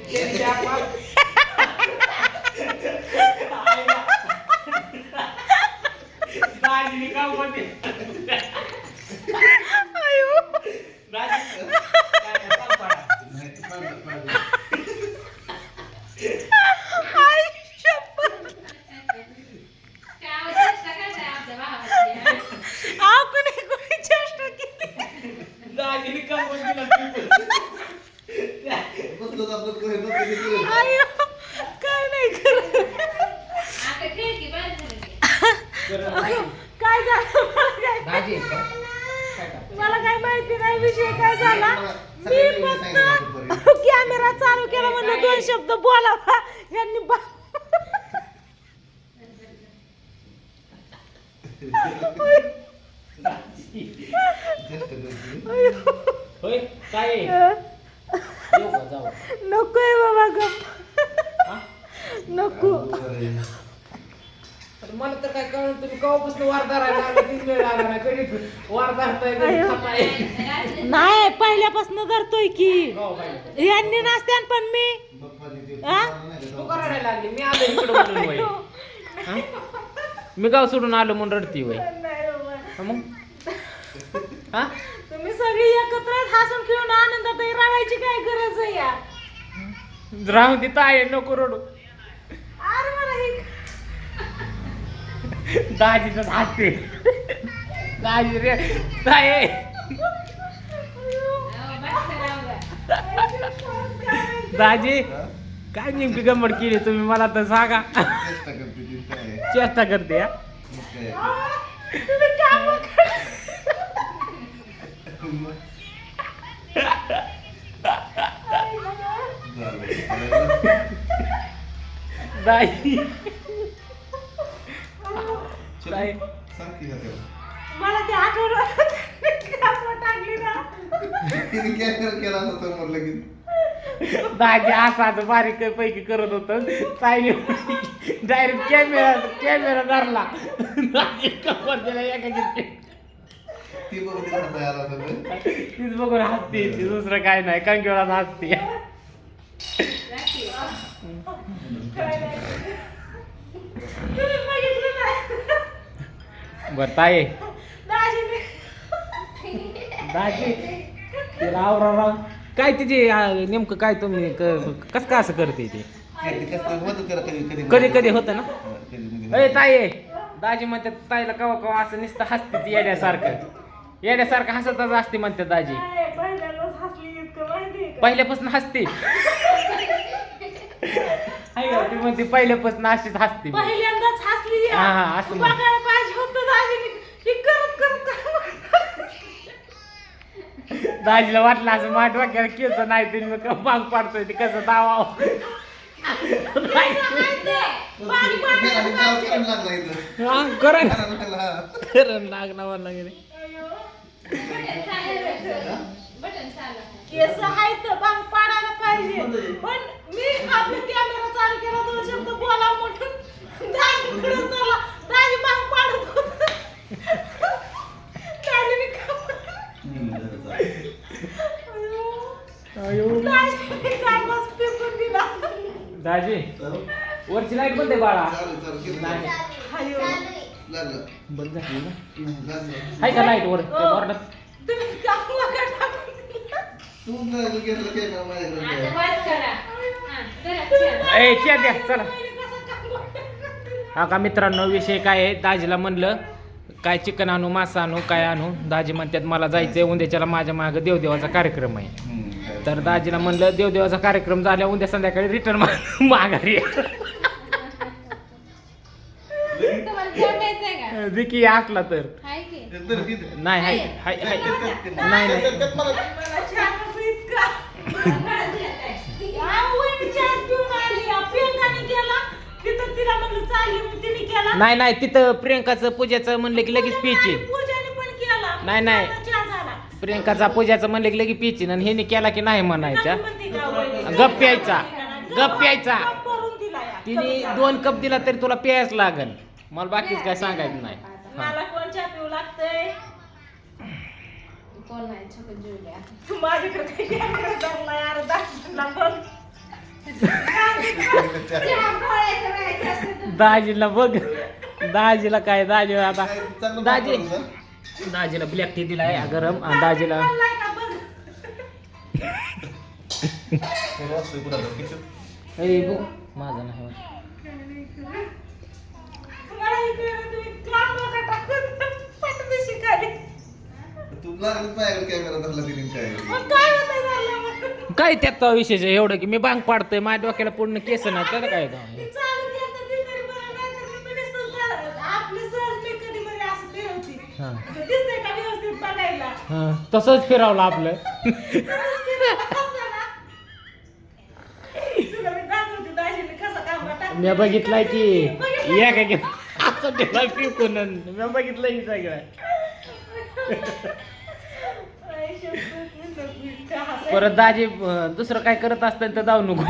काय झालं मला काय माहिती नाही विषय काय झाला. मी फक्त कॅमेरा चालू केला म्हणलं 2 शब्द बोलावा यांनी होय काय नकोय बाबा गप नको. मला तर काय कळलं तुम्ही कवापासून वारदार आहे 3 वेळ लागला नाही कधी वारदार नाही पहिल्यापासून धरतोय की यांनी नसत्यान पण मी तू करायला लागली मी आलो इकडे म्हणून वय मी गाव सोडून आलो म्हणून रडती वय मग हा तुम्ही सगळी एकत्र हसून खेळून आनंदात राहायची काय गरज आहे या. राहू देत आहे नको रडू. अरे मला हे दाजीच हसते दाजी रे ताई दाजी काय नेमकी गंमत केली तुम्ही मला तर सांगा. चेष्टा करते दाजी मला ते आठवलं टाकली ना दाजी असाच बारीक पैकी करत होत ताईने डायरेक्ट कॅमेरा धरला दाजी कवर दिला एका तीच बघून हसते ती दुसरं काय नाही कंकेला हसते. बर ताई दाजी राव काय तिचे नेमकं काय तुम्ही कस काय असं करते ते कधी कधी होतं ना. अरे ताई दाजी म्हणतात ताईला कवा कवा असं नुसतं हसते ती येड्यासारखं हसतच असते म्हणतात दाजी पहिल्यापासून हसते ती म्हणते पहिल्यापासून अशीच हसते पहिल्यांदाच हसली. हा असं पाहिजे होतं दाजीला वाटलं असं माठ वाक्याला केस नाही तरी मग भांग पाडतोय ते कसं दावा करण लागणार वगैरे केस आहेत भांग पाडायला पाहिजे पण मी आपला कॅमेरा चालू केला 2 शब्द बोला म्हणून दाजी भांग पाडत होत दाजी वरची लाईट बंद आहे बाळा बंद झाली ना आहे का लाईट वर द्या चला. हा का मित्रांनो विषय काय आहे दाजीला म्हणलं काय चिकन आणू मासा आणू काय आणू दाजी म्हणतात मला जायचंय उद्याच्याला माझ्या मागं देवदेवाचा कार्यक्रम आहे. तर दाजीला म्हणलं देवदेवाचा कार्यक्रम झाल्या उद्या संध्याकाळी रिटर्न माघारी विकी असला तर नाही नाही तिथं प्रियंकाचं पूजाचं म्हणलं की लगेच पिची नाही प्रियंकाचा पूजाचं म्हणलं की लगेच पिची आणि हे केला की नाही म्हणायचा गप प्यायचा तिने 2 कप दिला तरी तुला प्यायच लागल मला बाकीच काय सांगायचं नाही. मला कोण चहा पिऊ लागतंय कोण नाही छकन जेवल्या माझ्याकडे काही यार दाजीला बघ, दाजीला काय दाजी आता दाजीला ब्लॅक टी दिलाय गरम आणि दाजीला माझा नाही काय त्यात विशेष आहे एवढं की मी बांग पाडतोय माझ्या डोक्याला पूर्ण केस नाही त्याला काय तसंच फिरवलं आपलं मी बघितलंय की या काय असं त्याला फिरकून मी बघितलंय की सगळं परत दाजी दुसरं काय करत असतं तर जाऊ नको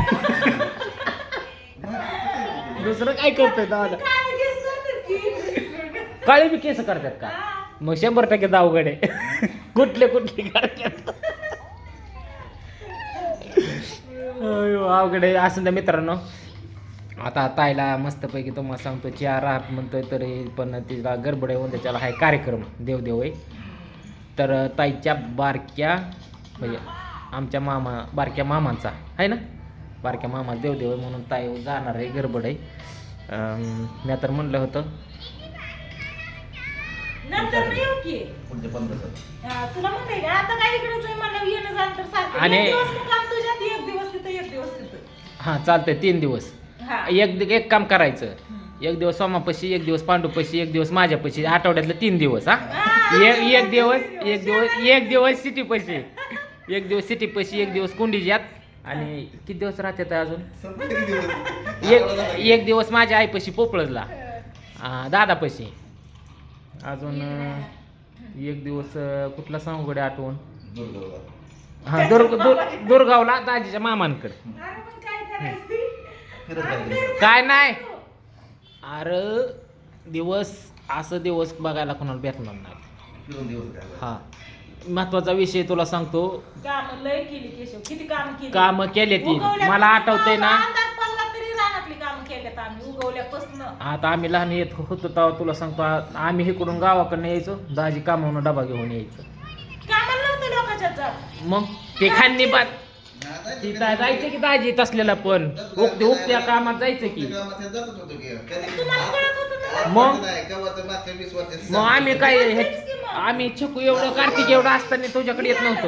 दुसरं काय करतोय दादा काळे बी केस करतात का मग 100% दावगडे कुठले करतात अवघडे असं ना मित्रांनो आता ताईला मस्तपैकी तुम्हाला सांगतो चहा राहत म्हणतोय तरी पण तिला गडबड आहे त्याच्याला हाय कार्यक्रम देवदेव आहे तर ताईच्या बारक्या म्हणजे आमच्या बारक्या मामांचा आहे ना बारक्या मामा देवदेव आहे म्हणून ताई जाणार आहे गडबड आहे मी तर म्हणलं होतं हा चालतंय 3 दिवस एक काम करायचं एक दिवस सोमापाशी एक दिवस पांडूपाशी एक दिवस माझ्यापाशी आठवड्यातलं 3 दिवस हा एक दिवस सिटीपाशी एक दिवस सिटीपाशी एक दिवस कुंडीच्यात आणि किती दिवस राहतात अजून एक दिवस माझ्या आईपाशी पोपळजला दादापाशी अजून एक दिवस कुठला सांगू गड्या आठवण हा दुर्गावला दाजीच्या मामांकडे काय नाही अरे दिवस असं दिवस बघायला कोणाला भेटणार नाही हा महत्वाचा विषय तुला सांगतो काम केले ती मला आठवतंय ना आता आम्ही लहान येत होतो तेव्हा तुला सांगतो आम्ही इकडून गावाकडनं यायचो दाजी कामावून डबा घेऊन यायचो मग ते खांदी बात जायचं की दाजी असलेला पण उक्त्या कामात जायचं की मग आम्ही काय आम्ही छकू एवढं कार्तिक एवढं असताना तुझ्याकडे येत नव्हतो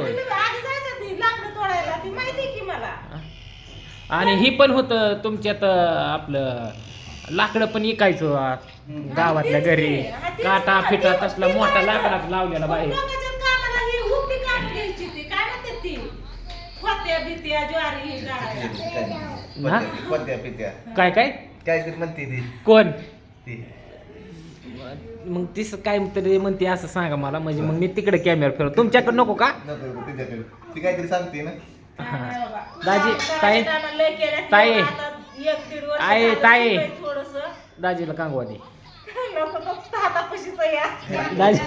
आणि ही पण होतं तुमच्यात आपलं लाकडं पण इकायचं गावातल्या घरी काटा फिटा तसला मोठा लाकडात लावलेला बाहेर काय काय काय म्हणते ती कोण मग तीच काय तरी म्हणते असं सांगा मला म्हणजे मग मी तिकडे कॅमेरा फिरव तुमच्याकडे नको का ती काहीतरी सांगते ना दाजी ताई ताई आहे ताई दाजीला कांगवा दे दाजी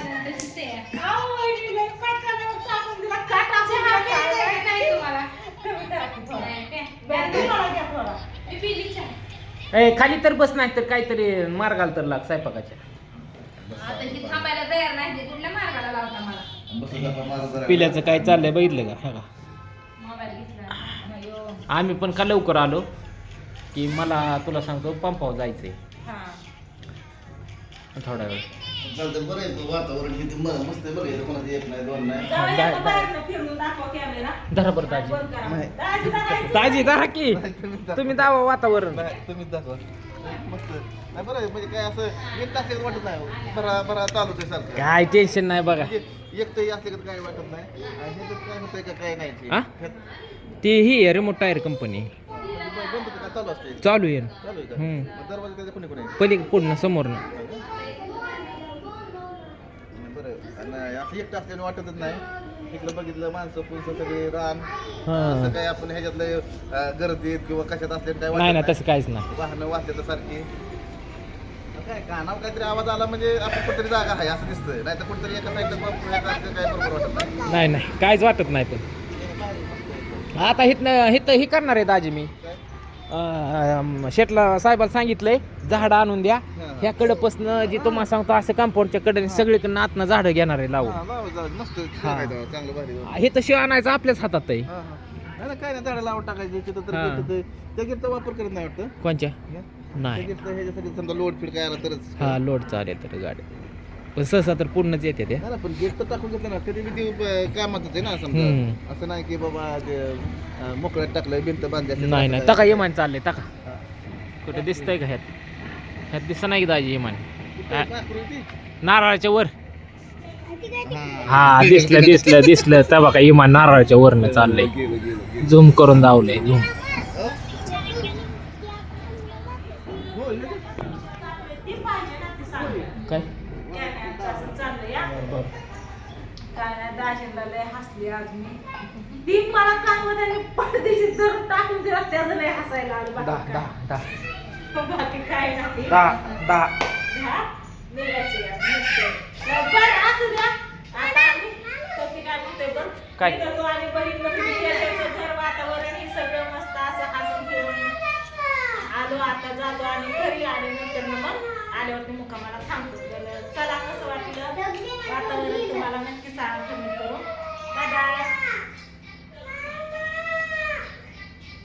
खाली तर बस नाही तर काहीतरी मार्गाला तर लाग स्वयंपाकाच्या पिल्याचं काय चाललंय बघितलं का आम्ही पण का लवकर आलो की मला तुला सांगतो पंपावर जायचंय थोडा वेळ धरा बरं दाजी धरा की तुम्ही दावा वातावरण तुम्ही दाखवा मस्त नाही बरं म्हणजे काय असं एक तास वाटत नाही बरा चालू आहे सारखं काय टेन्शन नाही बघा एक तर असले काय वाटत नाही आणि काय होतंय का काय नाही ते ही रिमोट टायर कंपनी चालू असते चालू आहे दरवाजा त्याच्या कोणी पली पूर्ण समोर बरं आणि असं एकटं असल्याने वाटतच नाही इकडं बघितलं माणसं पुरुष सगळे रान असं काय आपण ह्याच्यातलं गर्दीत किंवा कशात असल्याने काय नाही ना तसं काहीच नाही वाहनं वाहतात सारखी काय कानावर काहीतरी आवाज आला म्हणजे आपण कुठेतरी जागा आहे असं दिसतंय नाही तर कुठेतरी एका साईडला काय बरोबर वाटत नाही नाही काहीच वाटत नाही पण आता इथं ही करणार आहे दाजी मी शेटला साहेबाला सांगितलंय झाडं आणून द्या हा. ह्या कडपासनं जी तुम्हाला सांगतो असं कंपाऊंडच्या कडे सगळीकडनं आतनं झाडं घेणार आहे लावून हा, लावा, जाऊ दे. मस्त हा. आहे तेव्हा, चांगलं भारी आहे. हे तर शिवाय आणायचं आपल्याच हातात आहे हा, हा. नाही ना, काय नाही झाडं लावून टाकायचं तिथं तर हा. तिथं त्या गिरचा वापर करत नाही वाटतं कोणच्या त्या नाही गिरचं ह्याच्यासाठी समजा लोड फीड काय आला तरच हा लोड चालेल तर गाडी पण सहसा तर पूर्णच येते ते नाही ना, पण गेट तर टाकून घेतलं ना कधी बी ते कामातच आहे ना हम्म. समजा असं नाही की बाबा ते मोकळ्यात टाकलं भिंत बांधली नाही नाही तका इमान चाललंय तका कुठे दिसतंय का ह्यात दिसत नाही की दाजी इमान नारळाच्या वर हा दिसलं तर बघा इमान नारळाच्या वरनं चाललंय झूम करून दावलंय झूम ती पाहिजे ना ती सांग. काय काय नाही, असं चाललंय या. काय नाही, दाजीला लय हसली आज मी. ती मला कामवाल्याने पडदेशी धरून टाकून दिला, त्याचं लय हसायला आलं. बाकी काय. बाकी काय नाही. हा? निघायचं या, निघते. बरं, असू द्या. आता आम्ही तर ती काय म्हणते बरं. काय? निघतो आणि बघितलं तुम्ही केसाचं घर वातावरण हे सगळं मस्त असं हसून खेळून आलो. आता जातो आणि घरी आणि नंतर मग आल्यावरती मुक्कामाला थांबतो. चला कसं